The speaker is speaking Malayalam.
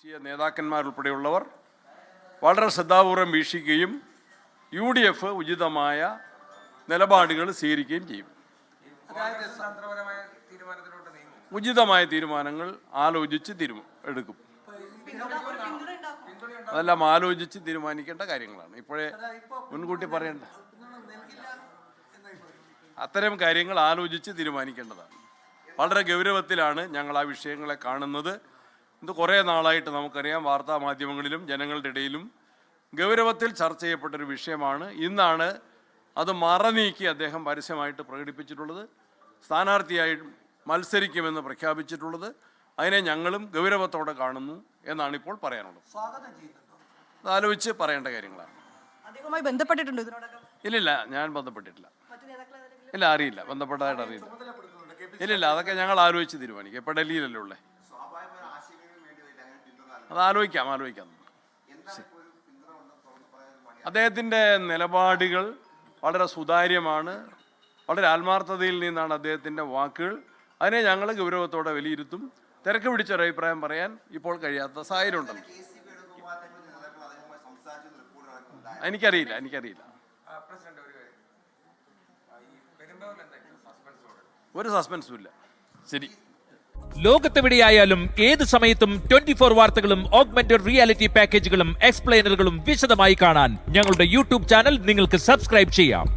ദേശീയ നേതാക്കന്മാരുൾപ്പെടെയുള്ളവർ വളരെ ശ്രദ്ധാപൂർവം വീക്ഷിക്കുകയും UDF ഉചിതമായ നിലപാടുകൾ സ്വീകരിക്കുകയും ചെയ്യും. ഉചിതമായ തീരുമാനങ്ങൾ ആലോചിച്ച് എടുക്കും. അതെല്ലാം ആലോചിച്ച് തീരുമാനിക്കേണ്ട കാര്യങ്ങളാണ്. ഇപ്പോഴേ മുൻകൂട്ടി പറയേണ്ട അത്തരം കാര്യങ്ങൾ ആലോചിച്ച് തീരുമാനിക്കേണ്ടതാണ്. വളരെ ഗൗരവത്തിലാണ് ഞങ്ങൾ ആ വിഷയങ്ങളെ കാണുന്നത്. ഇത് കുറേ നാളായിട്ട് നമുക്കറിയാം, വാർത്താ മാധ്യമങ്ങളിലും ജനങ്ങളുടെ ഇടയിലും ഗൗരവത്തിൽ ചർച്ച ചെയ്യപ്പെട്ടൊരു വിഷയമാണ്. ഇന്നാണ് അത് മറനീക്കി അദ്ദേഹം പരസ്യമായിട്ട് പ്രകടിപ്പിച്ചിട്ടുള്ളത്. സ്ഥാനാർത്ഥിയായി മത്സരിക്കുമെന്ന് പ്രഖ്യാപിച്ചിട്ടുള്ളത്. അതിനെ ഞങ്ങളും ഗൗരവത്തോടെ കാണുന്നു എന്നാണ് ഇപ്പോൾ പറയാനുള്ളത്. അത് ആലോചിച്ച് പറയേണ്ട കാര്യങ്ങളാണ്. ഇല്ലില്ല, ഞാൻ ബന്ധപ്പെട്ടിട്ടില്ല. ഇല്ല, അറിയില്ല, ബന്ധപ്പെട്ടതായിട്ട് അറിയില്ല. ഇല്ലില്ല, അതൊക്കെ ഞങ്ങൾ ആലോചിച്ച് തീരുമാനിക്കും. ഇപ്പോൾ ഡൽഹിയിലല്ലേ ഉള്ളേ, അത് ആലോചിക്കാം. അദ്ദേഹത്തിൻ്റെ നിലപാടുകൾ വളരെ സുതാര്യമാണ്, വളരെ ആത്മാർത്ഥതയിൽ നിന്നാണ് അദ്ദേഹത്തിൻ്റെ വാക്കുകൾ. അതിനെ ഞങ്ങൾ ഗൗരവത്തോടെ വിലയിരുത്തും. തിരക്ക് പിടിച്ചൊരഭിപ്രായം പറയാൻ ഇപ്പോൾ കഴിയാത്ത സാഹചര്യം ഉണ്ടല്ലോ. എനിക്കറിയില്ല. ഒരു സസ്പെൻസും ഇല്ല. ശരി. ലോകത്തെവിടെയായാലും ഏത് സമയത്തും 24 വാർത്തകളും ഓഗ്മെന്റഡ് റിയാലിറ്റി പാക്കേജുകളും എക്സ്പ്ലെയിനറുകളും വിശദമായി കാണാൻ ഞങ്ങളുടെ യൂട്യൂബ് ചാനൽ നിങ്ങൾക്ക് സബ്സ്ക്രൈബ് ചെയ്യാം.